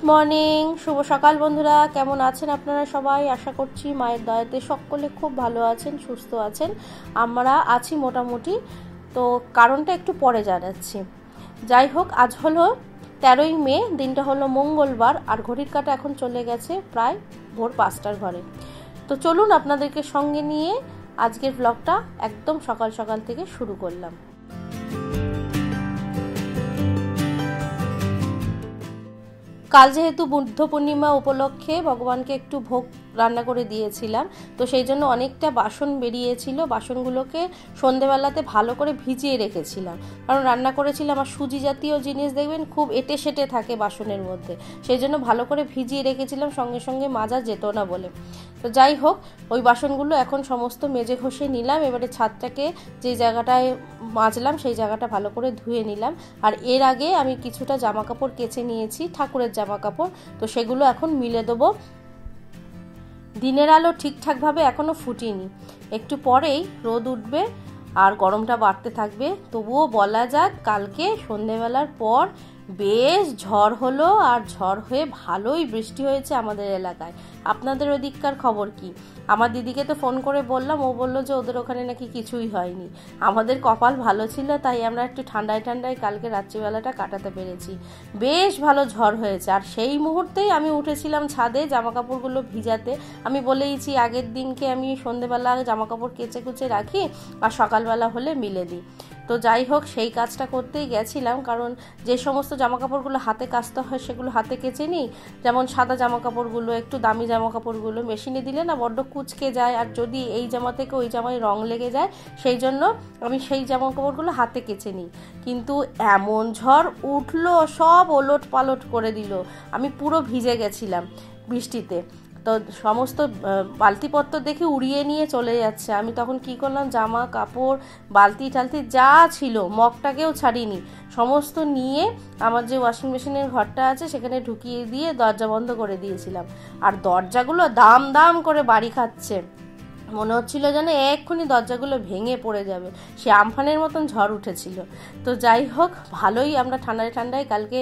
Morning, শুভ সকাল বন্ধুরা। কেমন আছেন আপনারা সবাই? আশা করছি মায়ের দয়াতে সকলে খুব ভালো আছেন, সুস্থ আছেন। আমরা আছি মোটামুটি। তো কারণটা একটু পরে জানাচ্ছি। যাই হোক, আজ হলো 13ই মে, দিনটা হলো মঙ্গলবার, আর ঘড়ির কাঁটা এখন চলে গেছে প্রায় ভোর 5টার ঘরে। তো চলুন আপনাদেরকে সঙ্গে নিয়ে আজকের ব্লগটা একদম সকাল সকাল থেকে শুরু করলাম। কাল যেহেতু বুদ্ধ পূর্ণিমা উপলক্ষে ভগবানকে একটু ভোগ রান্না করে দিয়েছিলাম, তো সেই জন্য অনেকটা বাসন বেরিয়েছিল। বাসনগুলোকে সন্ধেবেলাতে ভালো করে ভিজিয়ে রেখেছিলাম, কারণ রান্না করেছিলাম আর সুজি জাতীয় জিনিস দেখবেন খুব এঁটে সেটে থাকে বাসনের মধ্যে, সেই জন্য ভালো করে ভিজিয়ে রেখেছিলাম, সঙ্গে সঙ্গে মাজা যেত না বলে। তো যাই হোক, ওই বাসনগুলো এখন সমস্ত মেজে ঘষে নিলাম। এবারে ছাদটাকে যে জায়গাটায় মাজলাম সেই জায়গাটা ভালো করে ধুয়ে নিলাম। আর এর আগে আমি কিছুটা জামা কাপড় কেচে নিয়েছি, ঠাকুরের জামা কাপড়, তো সেগুলো এখন মিলে দেবো। দিনের আলো ঠিকঠাকভাবে এখনো ফুটিনি, একটু পরেই রোদ উঠবে আর গরমটা বাড়তে থাকবে। তবুও বলা যাক, কালকে সন্ধেবেলার পর বেশ ঝড় হলো, আর ঝড় হয়ে ভালোই বৃষ্টি হয়েছে আমাদের এলাকায়। আপনাদের ওদিককার খবর কি? আমার দিদিকে তো ফোন করে বললাম, ও বললো যে ওদের ওখানে নাকি কিছুই হয়নি। আমাদের কপাল ভালো ছিল, তাই আমরা একটু ঠান্ডায় ঠান্ডায় কালকে রাত্রিবেলাটা কাটাতে পেরেছি। বেশ ভালো ঝড় হয়েছে, আর সেই মুহূর্তেই আমি উঠেছিলাম ছাদে জামা কাপড়গুলো ভিজাতে। আমি বলেইছি আগের দিনকে আমি সন্ধেবেলা জামা কাপড় কেচে কুচে রাখি আর সকালবেলা হলে মিলে দিই। তো যাই হোক, সেই কাজটা করতেই গেছিলাম, কারণ যে সমস্ত জামা কাপড়গুলো হাতে কাচতে হয় সেগুলো হাতে কেচে নিই। যেমন সাদা জামা কাপড়গুলো, একটু দামি জামা কাপড়গুলো মেশিনে দিলে না বড্ড কুচকে যায়, আর যদি এই জামা থেকে ওই জামায় রং লেগে যায়, সেই জন্য আমি সেই জামা কাপড়গুলো হাতে কেচে নিই। কিন্তু এমন ঝড় উঠলো, সব ওলট পালট করে দিল। আমি পুরো ভিজে গেছিলাম বৃষ্টিতে। তো সমস্ত বালতিপত্র দেখে উড়িয়ে নিয়ে চলে যাচ্ছে। আমি তখন কি করলাম, জামা কাপড় বালতি টালতি যা ছিল মগটাকেও ছাড়িনি, সমস্ত নিয়ে আমার যে ওয়াশিং মেশিনের ঘরটা আছে সেখানে ঢুকিয়ে দিয়ে দরজা বন্ধ করে দিয়েছিলাম। আর দরজাগুলো দাম দাম করে বাড়ি খাচ্ছে, মনে হচ্ছিল যেন এক্ষুনি দরজাগুলো ভেঙে পড়ে যাবে, সে আমফানের মতন ঝড় উঠেছিল। তো যাই হোক, ভালোই আমরা ঠান্ডায় ঠান্ডায় কালকে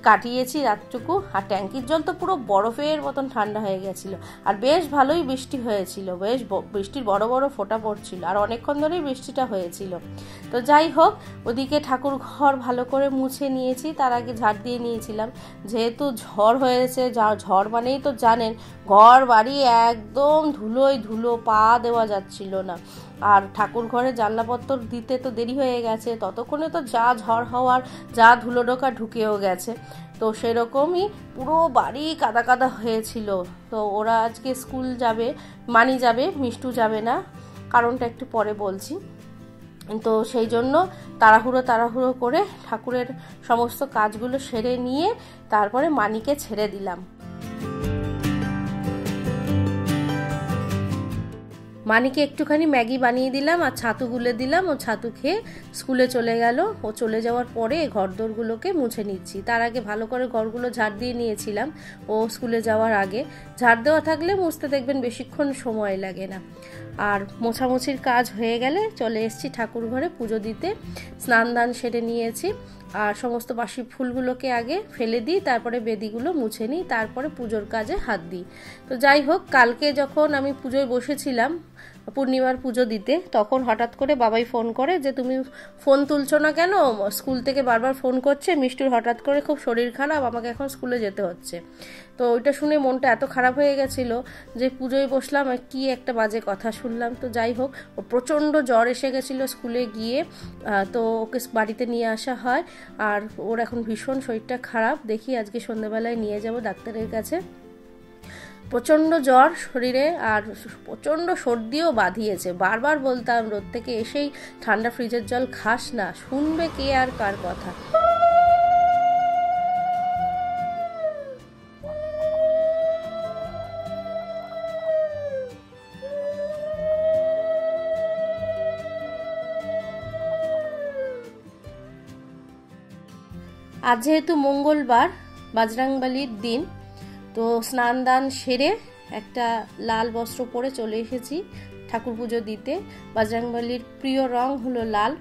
কাটিয়েছি রাতটুকু। আর ট্যাঙ্কির জল তো পুরো বরফের মতন ঠান্ডা হয়ে গেছিলো। আর বেশ ভালোই বৃষ্টি হয়েছিল, বেশ বৃষ্টির বড় বড় ফোঁটা পড়ছিল, আর অনেকক্ষণ ধরেই বৃষ্টিটা হয়েছিল। তো যাই হোক, ওদিকে ঠাকুর ঘর ভালো করে মুছে নিয়েছি, তার আগে ঝাড় দিয়ে নিয়েছিলাম। যেহেতু ঝড় হয়েছে, ঝড় মানেই তো জানেন, ঘর বাড়ি একদম ধুলোয় ধুলো, পা দেওয়া যাচ্ছিল না। আর ঠাকুর ঘরে জানলাপত্র দিতে তো দেরি হয়ে গেছে, ততক্ষণে তো যা ঝড় হওয়ার, যা ধুলো ঢোকা ঢুকেও গেছে। তো সেরকমই পুরো বাড়ি কাদা কাদা হয়েছিল। তো ওরা আজকে স্কুল যাবে, মানি যাবে, মিষ্টু যাবে না, কারণটা একটু পরে বলছি। তো সেই জন্য তাড়াহুড়ো করে ঠাকুরের সমস্ত কাজগুলো সেরে নিয়ে তারপরে মানিকে ছেড়ে দিলাম। মানিকে একটুখানি ম্যাগি বানিয়ে দিলাম আর ছাতু গুলে দিলাম, ও ছাতু খেয়ে স্কুলে চলে গেল। ও চলে যাওয়ার পরে ঘরদোরগুলোকে মুছে নিচ্ছি। তার আগে ভালো করে ঘরগুলো ঝাড় দিয়ে নিয়েছিলাম, ও স্কুলে যাওয়ার আগে। ঝাড় দেওয়া থাকলে মুছতে দেখবেন বেশিক্ষণ সময় লাগে না। আর মোছামুছির কাজ হয়ে গেলে চলে এসেছি ঠাকুর ঘরে পুজো দিতে। স্নান দান সেরে নিয়েছি, আর সমস্ত বাসি ফুলগুলোকে আগে ফেলে দিই, তারপরে বেদিগুলো মুছে নিই, তারপরে পুজোর কাজে হাত দিই। তো যাই হোক, কালকে যখন আমি পুজোয় বসেছিলাম পূর্ণিমার পুজো দিতে, তখন হঠাৎ করে বাবাই ফোন করে যে তুমি ফোন তুলছো না কেন, স্কুল থেকে বারবার ফোন করছে, মিষ্টুর হঠাৎ করে খুব শরীর খারাপ, আমাকে এখন স্কুলে যেতে হচ্ছে। তো ওইটা শুনে মনটা এত খারাপ হয়ে গেছিলো যে পুজোয় বসলাম, কি একটা বাজে কথা শুনলাম। তো যাই হোক, ও প্রচণ্ড জ্বর এসে গেছিলো স্কুলে গিয়ে। তো ওকে বাড়িতে নিয়ে আসা হয়, আর ওর এখন ভীষণ শরীরটা খারাপ। দেখি আজকে সন্ধ্যাবেলায় নিয়ে যাব ডাক্তারের কাছে। প্রচণ্ড জ্বর শরীরে, আর প্রচণ্ড সর্দিও বাঁধিয়েছে। বারবার বলতাম রোদ থেকে এসেই ঠান্ডা ফ্রিজের জল খাস না, শুনবে কে আর কার কথা। আজ যেহেতু মঙ্গলবার, বজরংবলির দিন, তো স্নান দান সেরে একটা লাল বস্ত্র পরে চলে এসেছি ঠাকুর পুজো দিতে। বজরংবলির প্রিয় রং হলো লাল।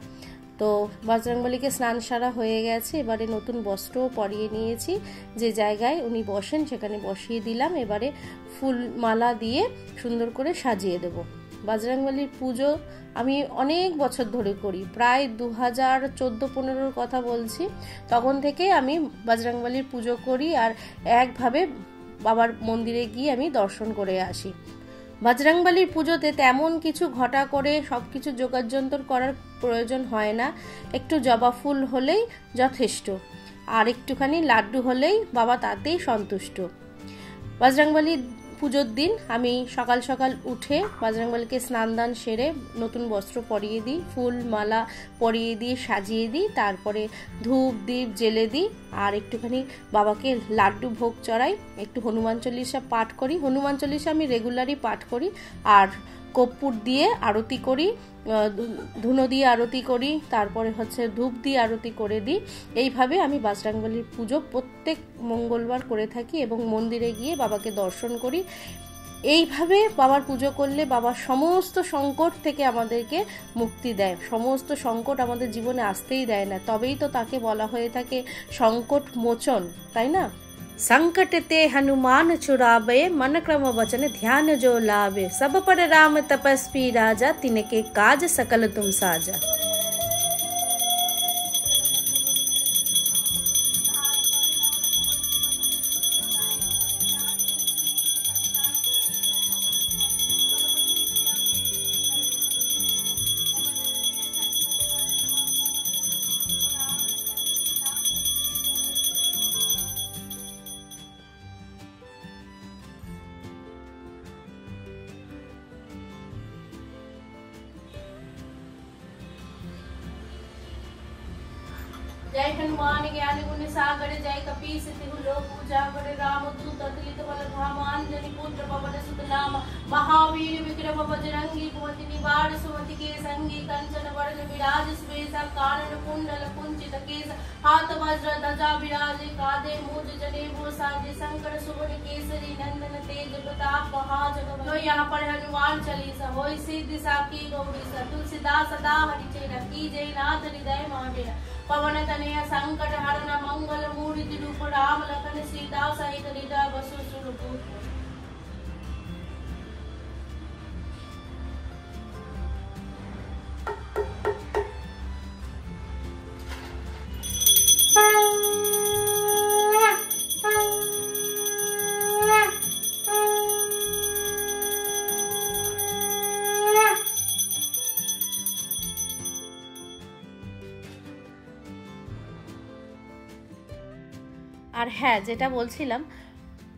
তো বজরংবলীকে স্নান সারা হয়ে গেছে, এবারে নতুন বস্ত্রও পরিয়ে নিয়েছি, যে জায়গায় উনি বসেন সেখানে বসিয়ে দিলাম। এবারে ফুল মালা দিয়ে সুন্দর করে সাজিয়ে দেব। বজরংবলীর পুজো আমি অনেক বছর ধরে করি, প্রায় 2014-15 কথা বলছি, তখন থেকে আমি বজরংবলীর পুজো করি আর একভাবে বাবার মন্দিরে গিয়ে আমি দর্শন করে আসি। বজরংবলীর পুজোতে তেমন কিছু ঘটা করে সব কিছু যোগাযন্তর করার প্রয়োজন হয় না, একটু জবা ফুল হলেই যথেষ্ট, আর একটুখানি লাড্ডু হলেই বাবা তাতেই সন্তুষ্ট। বজরংবলীর পুজোর দিন আমি সকাল সকাল উঠে বজরংবলীকে স্নান দান সেরে নতুন বস্ত্র পরিয়ে দিই, ফুল মালা পরিয়ে দিয়ে সাজিয়ে দিই, তারপরে ধূপ দ্বীপ জেলে দিই আর একটুখানি বাবাকে লাড্ডু ভোগ চড়াই, একটু হনুমান চল্লিশা পাঠ করি। হনুমান চল্লিশা আমি রেগুলারই পাঠ করি, আর কর্পূর দিয়ে আরতি করি, ধুনো দিয়ে আরতি করি, তারপরে হচ্ছে ধূপ দিয়ে আরতি করে দিই। এইভাবে আমি বজরংবলীর পুজো প্রত্যেক মঙ্গলবার করে থাকি এবং মন্দিরে গিয়ে বাবাকে দর্শন করি। এইভাবে বাবার পুজো করলে বাবা সমস্ত সংকট থেকে আমাদেরকে মুক্তি দেয়, সমস্ত সংকট আমাদের জীবনে আসতেই দেয় না, তবেই তো তাকে বলা হয়ে থাকে সংকট মোচন, তাই না? संकट ते हनुमान छुड़ावे, मन क्रम वचन ध्यान जो लावे, सब पर राम तपस्वी राजा, तिनके काज सकल तुम साजा। जय हनुमान ज्ञान गुण सागर, जय कपीस तिहु लोक उजागर, राम दूत अतुलित बल धामा, अंजनी पुत्र पवन सुत नाम, महावीर विक्रम बजरंगी, कुमति निवार सुमति के संगी, कंचन वरण विराज सुबेसा, कानन कुंडल कुंचित केस, हाथ वज्र ध्वजा विराजे, कांधे मूज जनेऊ साजे, शंकर सुवन केसरी नंदन तेज प्रताप महाजगवंदन। तो यहाँ पर हनुमान चालीसा होय सिद्धि साखी गौरीसा, तुलसीदास सदा हरिचेरा, कीजय नाथ हृदय महाडेरा, पवन तनय संकट हरण मंगल मूर्ति रूप, राम लखन सीता सहित हृदय बसु सुरभु। আর হ্যাঁ, যেটা বলছিলাম,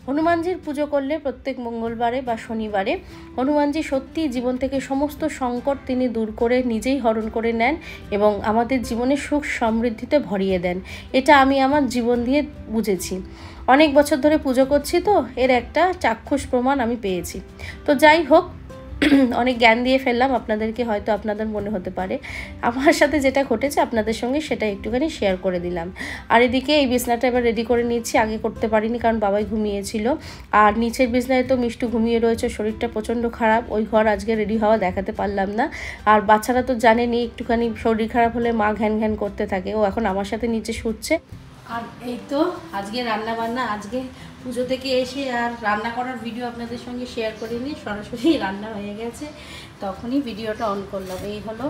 হনুমানজির পুজো করলে প্রত্যেক মঙ্গলবারে বা শনিবারে হনুমানজি সত্যিই জীবন থেকে সমস্ত সংকট তিনি দূর করে নিজেই হরণ করে নেন এবং আমাদের জীবনে সুখ সমৃদ্ধিতে ভরিয়ে দেন। এটা আমি আমার জীবন দিয়ে বুঝেছি। অনেক বছর ধরে পুজো করছি, তো এর একটা চাক্ষুষ প্রমাণ আমি পেয়েছি। তো যাই হোক, অনেক জ্ঞান দিয়ে ফেললাম আপনাদেরকে, হয়তো আপনাদের মনে হতে পারে। আমার সাথে যেটা ঘটেছে আপনাদের সঙ্গে সেটা একটুখানি শেয়ার করে দিলাম। আর এদিকে এই বিছনাটা এবার রেডি করে নিচ্ছি, আগে করতে পারিনি কারণ বাবাই ঘুমিয়েছিল। আর নিচের বিছনায় তো মিষ্টু ঘুমিয়ে রয়েছে, শরীরটা প্রচণ্ড খারাপ, ওই ঘর আজকে রেডি হওয়া দেখাতে পারলাম না। আর বাচ্চারা তো জানেনি, একটুখানি শরীর খারাপ হলে মা ঘ্যান ঘ্যান করতে থাকে, ও এখন আমার সাথে নিচে শুচ্ছে। আর এই তো আজকে রান্না বান্না, আজকে পুজো থেকে এসে আর রান্না করার ভিডিও আপনাদের সঙ্গে শেয়ার করিনি, সরাসরি রান্না হয়ে গেছে, তখনই ভিডিওটা অন করলাম। এই হলো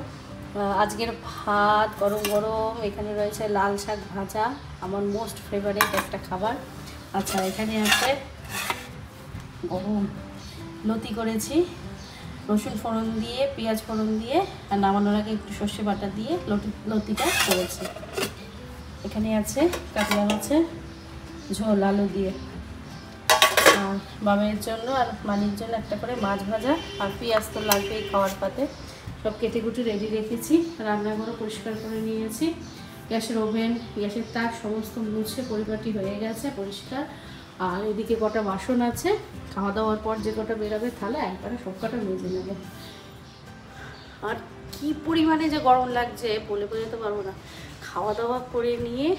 আজকের ভাত, গরম গরম, এখানে রয়েছে লাল শাক ভাজা, আমার মোস্ট ফেভারিট একটা খাবার। আচ্ছা, এখানে আছে গরম লতি করেছি, রসুন ফোড়ন দিয়ে, পেঁয়াজ ফোড়ন দিয়ে, আর নামানোর আগে একটু সর্ষে বাটা দিয়ে লতিটা করেছি। এখানে আছে কাতলা মাছের ঝোল আলু দিয়ে, আর বামের জন্য আর মানির জন্য একটা করে মাছ ভাজা, আর পেঁয়াজ তো লাগবেই খাওয়ার পাতে। সব কেটে কুটে রেডি রেখেছি। রান্নাঘরও পরিষ্কার করে নিয়েছি, গ্যাসের ওভেন, গ্যাসের তাক সমস্ত মুছে পরিপাটি হয়ে গেছে পরিষ্কার। আর এদিকে কটা বাসন আছে, খাওয়া দাওয়ার পর যে কটা বেরোবে থালা একবারে সব কটা মেজে নেব। আর কি পরিমাণে যে গরম লাগছে বলে বোঝাতে পারবো না। খাওয়া দাওয়া করে নিয়ে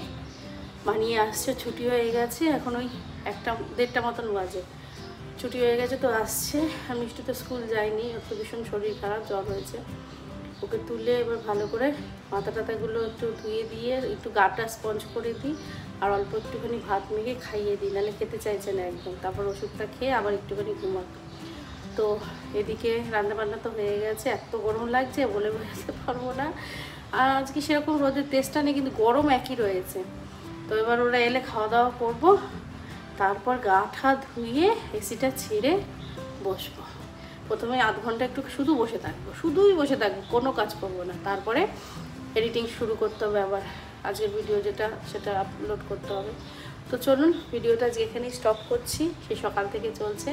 বানিয়ে আসছে, ছুটি হয়ে গেছে, এখন ওই 1-1:30 মতন বাজে, ছুটি হয়ে গেছে তো আসছে। আর মিষ্টি তো স্কুল যায়নি, ওর তো ভীষণ শরীর খারাপ, জ্বর হয়েছে। ওকে তুলে এবার ভালো করে মাথা টাথাগুলো একটু ধুয়ে দিয়ে একটু গাটা স্পঞ্জ করে দিই, আর অল্প একটুখানি ভাত মেখে খাইয়ে দিই, নাহলে খেতে চাইছে না একদম। তারপর ওষুধটা খেয়ে আবার একটুখানি ঘুমাতো। তো এদিকে রান্নাবান্না তো হয়ে গেছে, এত গরম লাগছে বলে বোঝাতে পারবো না। আর আজকে সেরকম রোদের তেষ্টা নেই, কিন্তু গরম একই রয়েছে। তো এবার ওরা এলে খাওয়া দাওয়া করবো, তারপর গা ঠা ধুয়ে এসিটা ছেড়ে বসবো। প্রথমে আধ ঘন্টা একটু শুধু বসে থাকবো, শুধুই বসে থাকবো, কোনো কাজ করবো না। তারপরে এডিটিং শুরু করতে হবে, আবার আজকের ভিডিও যেটা সেটা আপলোড করতে হবে। তো চলুন ভিডিওটা আজকে এখানেই স্টপ করছি, সেই সকাল থেকে চলছে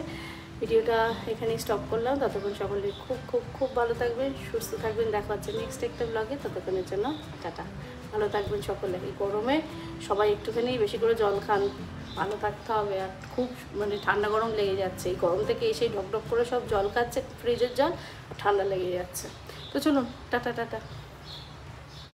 ভিডিওটা, এখানেই স্টপ করলাম। ততক্ষণ সকলে খুব খুব খুব ভালো থাকবেন, সুস্থ থাকবেন। দেখা হচ্ছে নেক্সট একটা ব্লগে, ততক্ষণের জন্য টাটা। ভালো থাকবেন সকলে। এই গরমে সবাই একটুখানি বেশি করে জল খান, ভালো থাকতে হবে। আর খুব মানে ঠান্ডা গরম লেগে যাচ্ছে, এই গরম থেকে এসেই ঢকঢক করে সব জল খাচ্ছে, ফ্রিজের জল, ঠান্ডা লেগে যাচ্ছে। তো চলুন টাটা টাটা।